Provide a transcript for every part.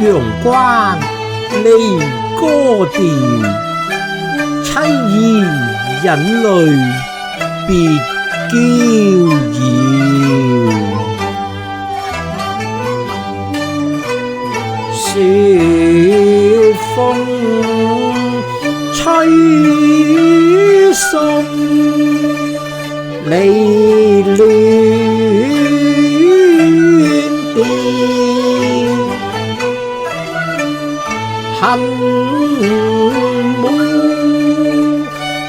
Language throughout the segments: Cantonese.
陽關離歌調，凄兒引淚別嬌遙。雪風吹送離亂別，恨滿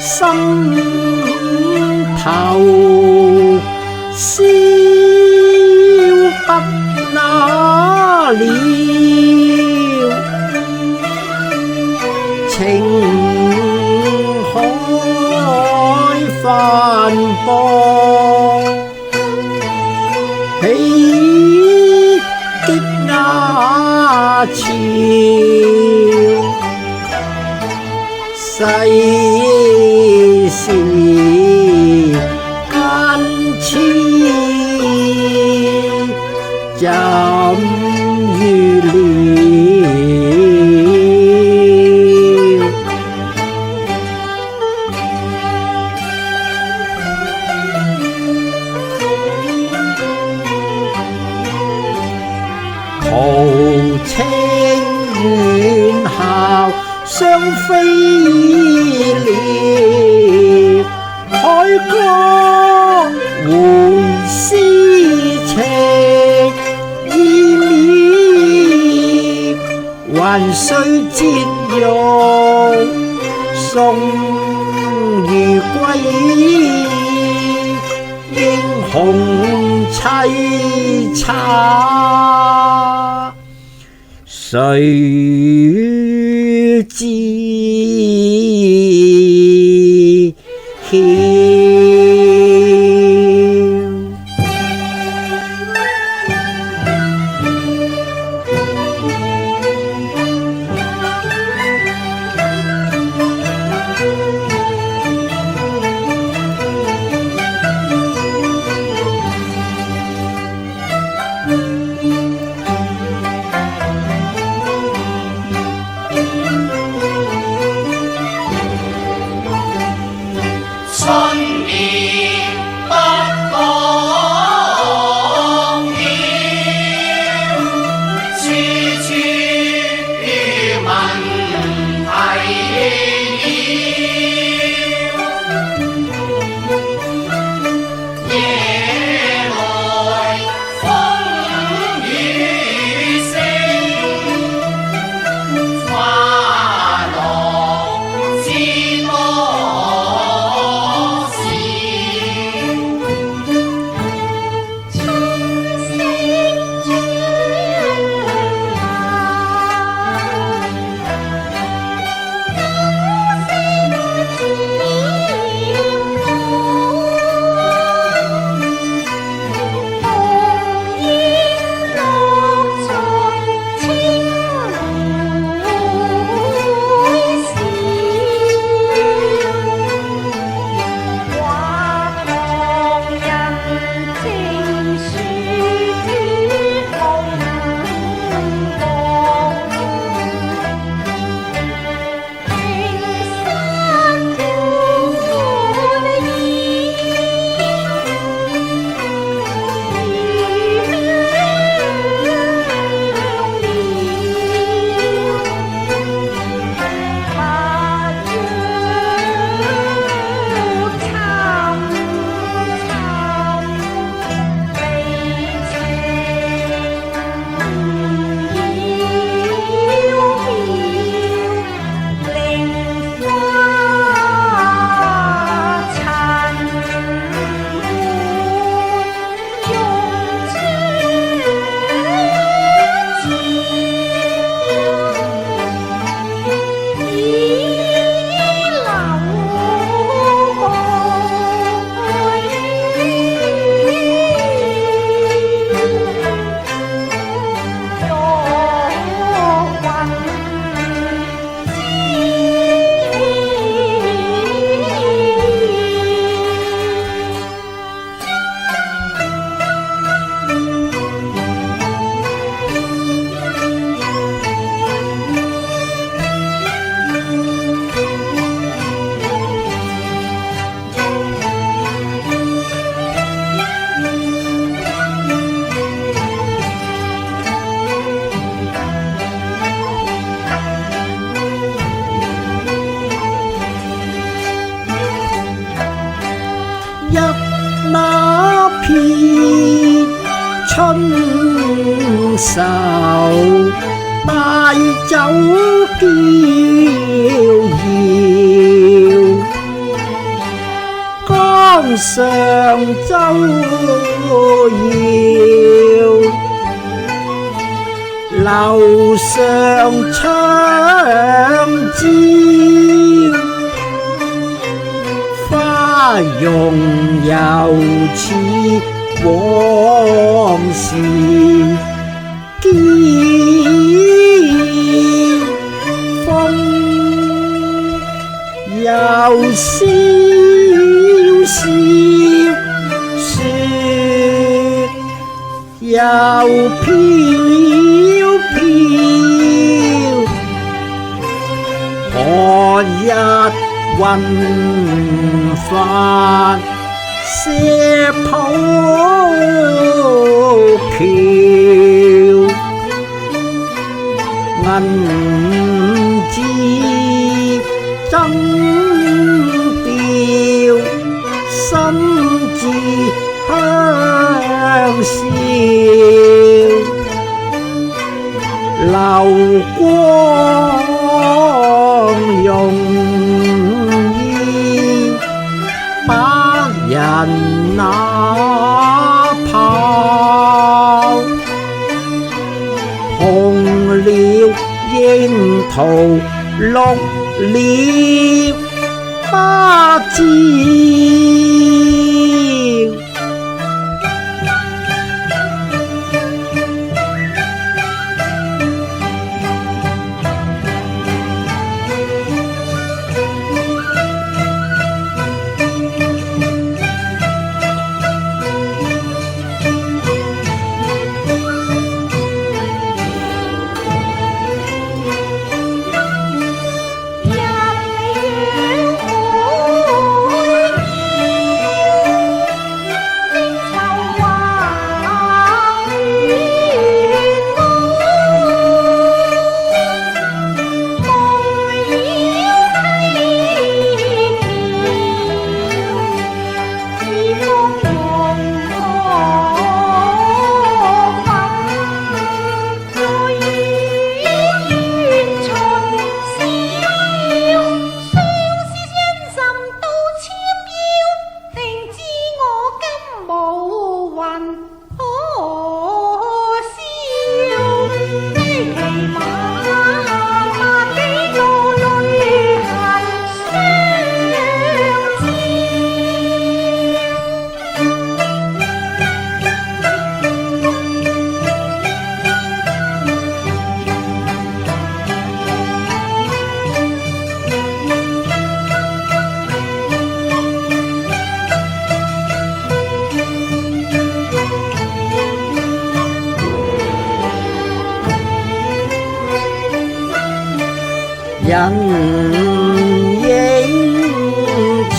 心頭，燒不那了。情海翻波，喜極那潮，世事間痴，怎預料？豪情遠校雙飛鳥，海歌回思情意渺，還須折玉送如歸，英雄凄慘誰知曉？春片春愁，大酒嬌搖，江上舟搖，樓上窗照，花容又似往時見，風又蕭蕭，雪又飄飄，何日雲帆射浦橋，銀枝爭調，心字香消，流光容易，百人那跑，紅了櫻桃，綠了芭蕉。人影潮，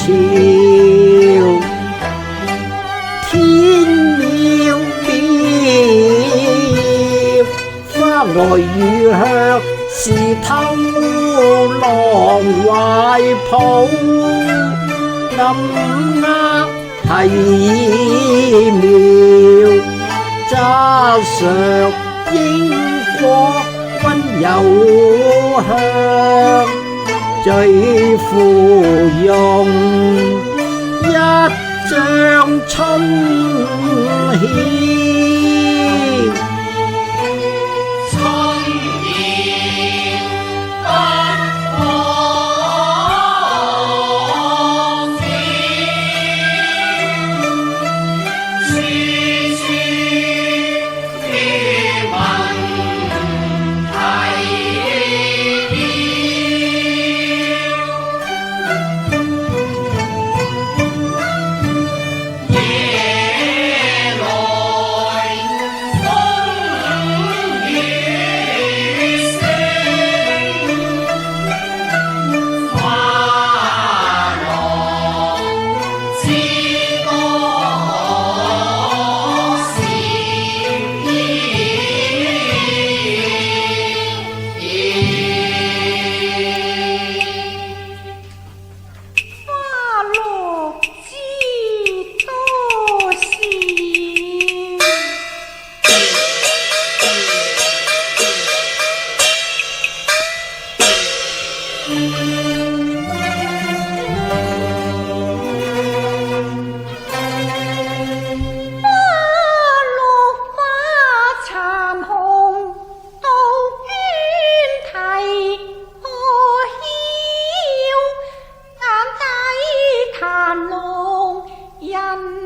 天渺渺，花來雨香是偷浪懷抱，暗握啼苗，揸上英國溫柔香，最芙蓉一張春曉。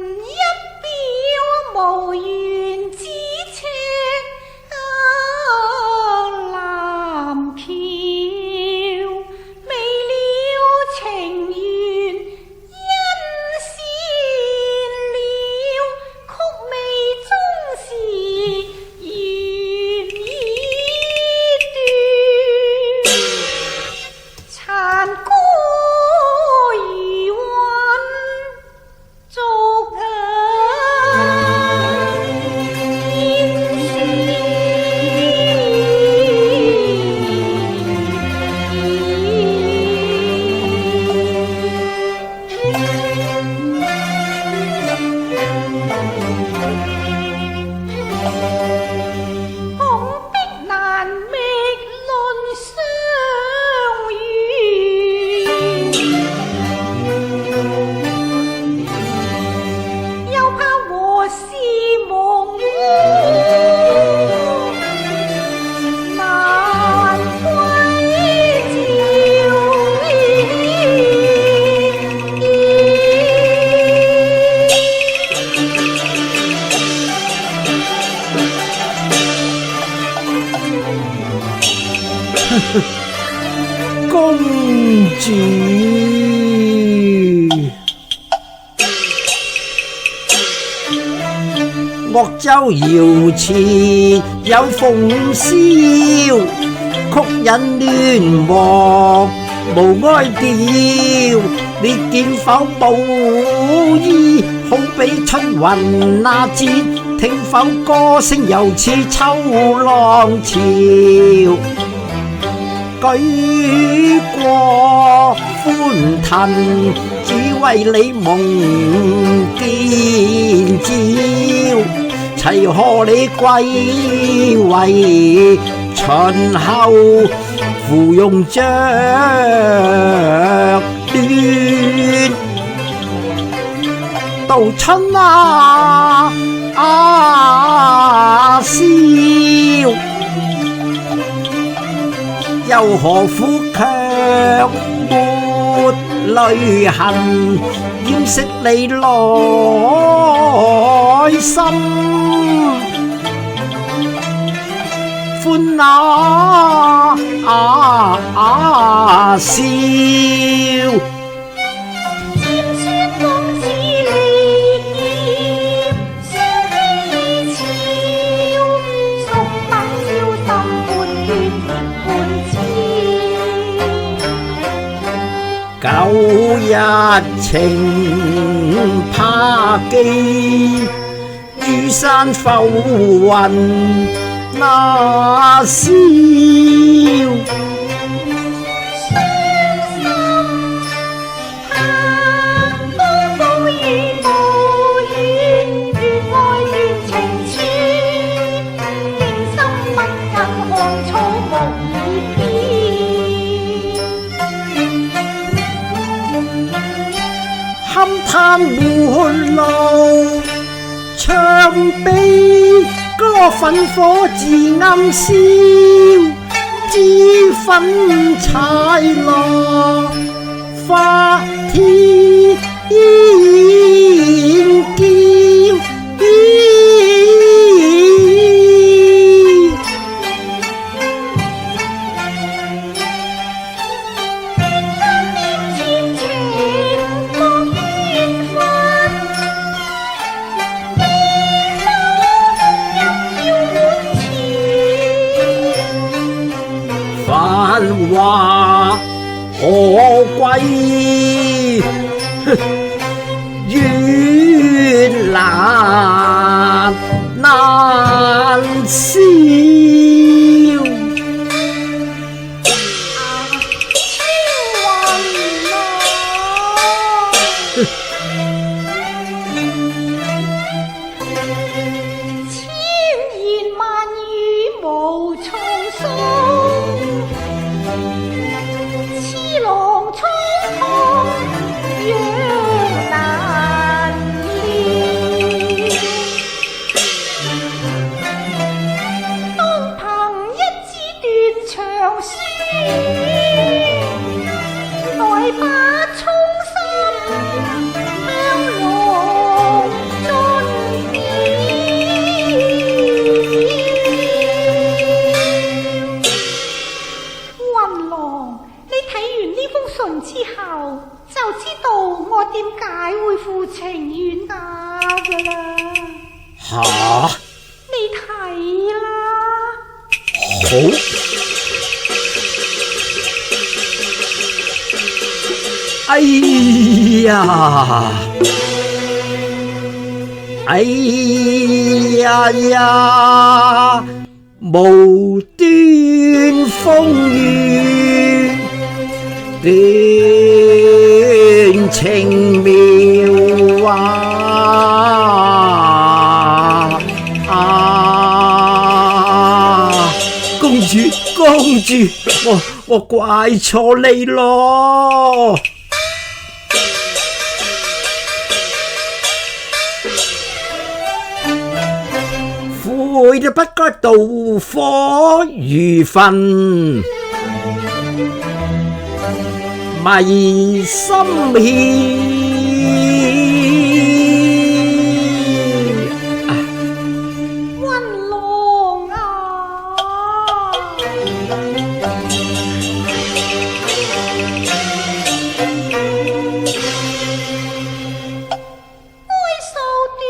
一表無緣之尺，南橋未了情緣因善了，曲未終時緣已斷，殘歌餘韻逐公主，鄂州謠前有鳳簫，曲引亂和無哀調。你見否布衣，好比春雲那節，聽否歌聲猶似秋浪潮。舉過歡騰，只為你夢見朝，齊賀你歸為秦後，芙蓉著暖。到春宵，又何苦卻沒淚痕，掩飾你內心歡笑。舊日情怕記，珠山浮雲那宵。勘探門路，長悲歌焚火自暗燒，脂粉柴落花天驕。繁華可歸，月難消。痴郎匆匆，若難啦。吓，你睇啦。好。哎呀！哎呀呀！無端風雨，斷情妙公主，公主，我怪錯你咯。悔就不該妒火如焚，迷心竅。溫郎啊，愛數短。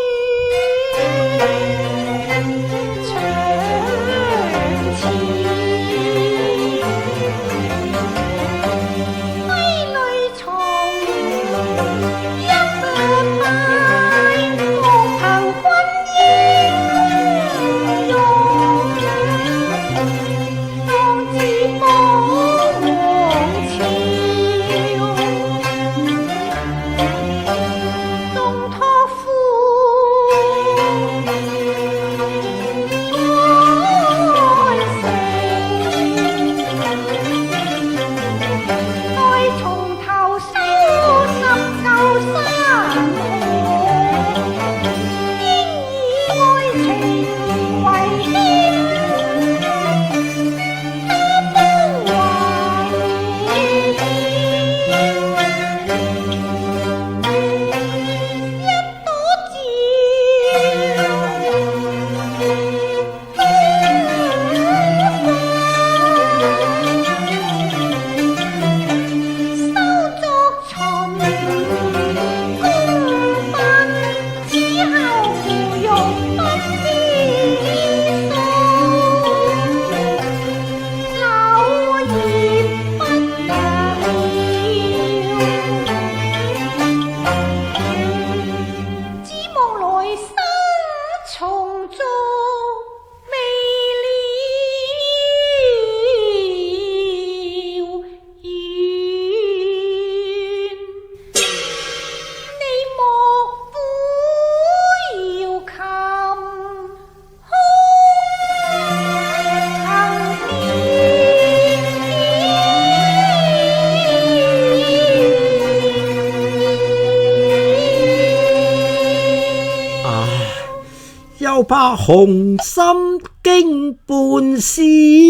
又怕紅心經半思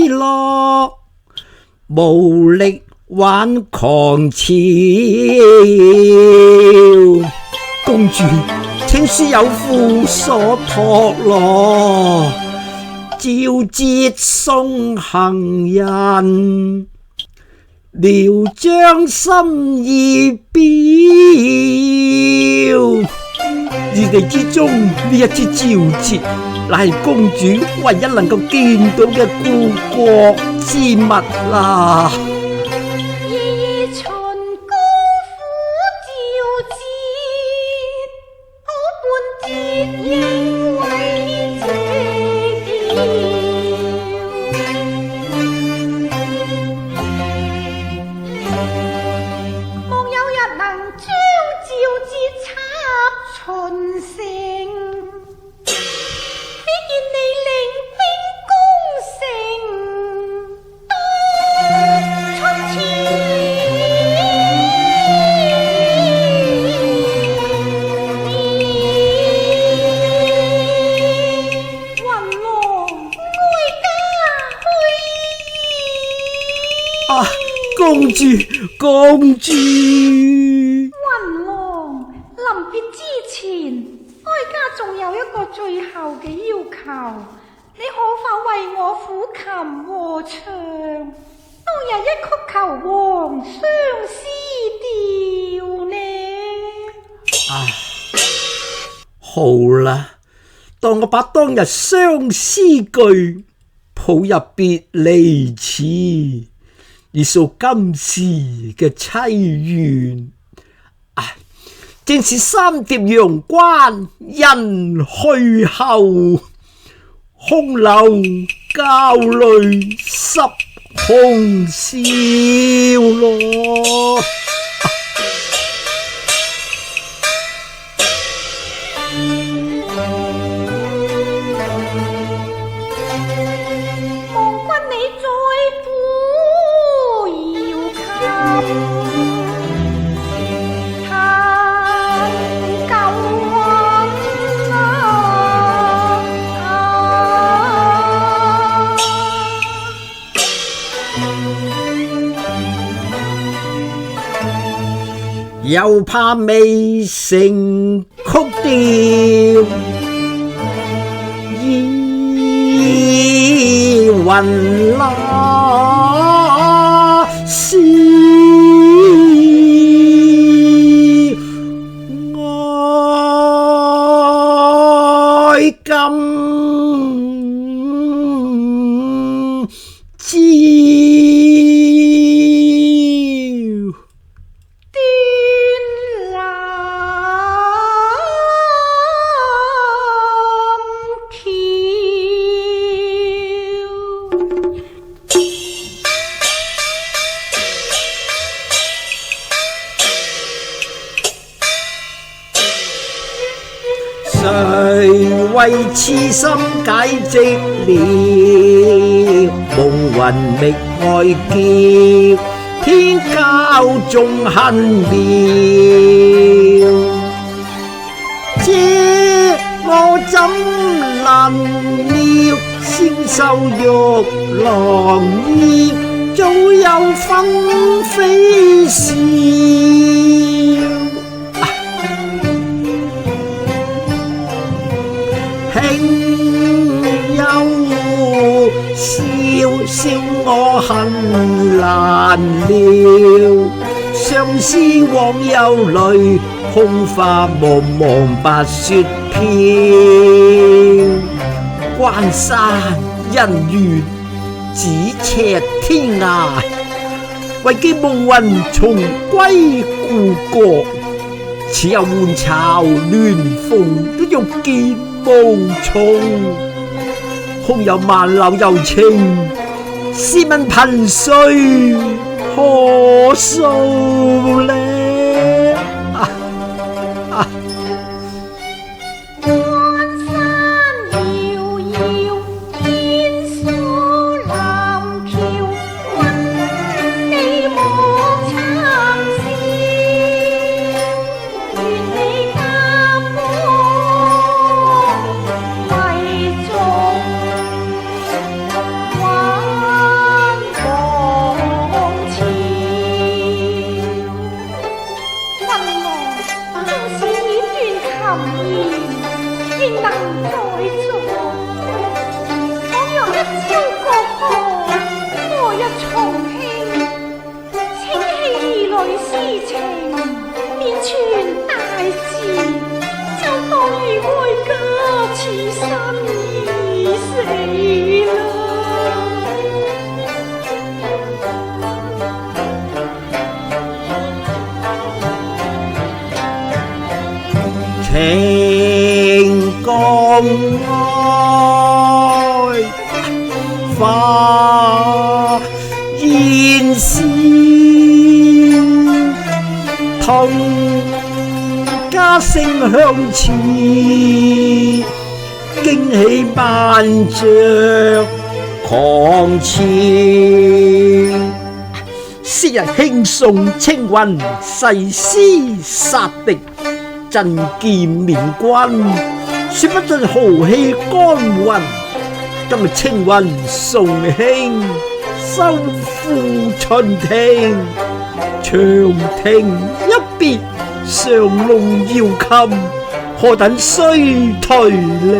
落，無力挽狂潮。公主，請恕有負所託咯，照節送行人，聊將心意表。異地之中呢一支招節，乃係公主唯一能夠見到嘅故國之物啦。夜巡高府招節，我伴節應為寂寥。望有日能將招節插巡城，睇見你領兵攻城，當出前。雲郎哀家去矣。公主，公主。雲郎臨別之前，哀家仲有一個最後嘅要求，你可否為我撫琴和唱，當日一曲求王相思調呢？好好啦，當我把當日相思句譜入別離詞，以訴今時嘅淒怨。正是三疊陽關人去後，空留教淚濕紅燒咯。又怕未成曲調，意雲那是愛今朝。誰為痴心解寂了，夢魂覓愛劫，天教縱恨妙。這我怎能料，纖修玉郎衣，早有分飛笑。輕憂笑笑我恨難了，相思往有淚，空花茫茫白雪飄。關山人怨咫尺天涯，為寄夢魂重歸故國。此有換巢亂鳳的玉劍無從，空有萬縷柔情，試問憑誰可訴呢？情共愛化煙消，同家聲響似，驚起萬丈狂潮。昔日輕送青雲，誓師殺敵，陣劍面君，說不盡豪氣干雲。今日青雲送興，收復秦庭，長亭一別，上弄瑤琴，何等衰頹呢？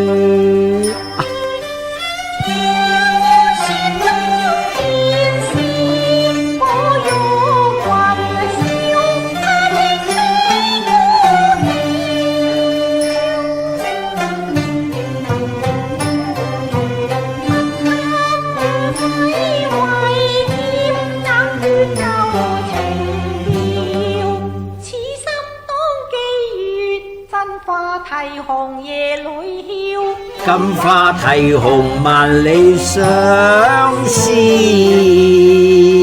金花啼紅萬里相思。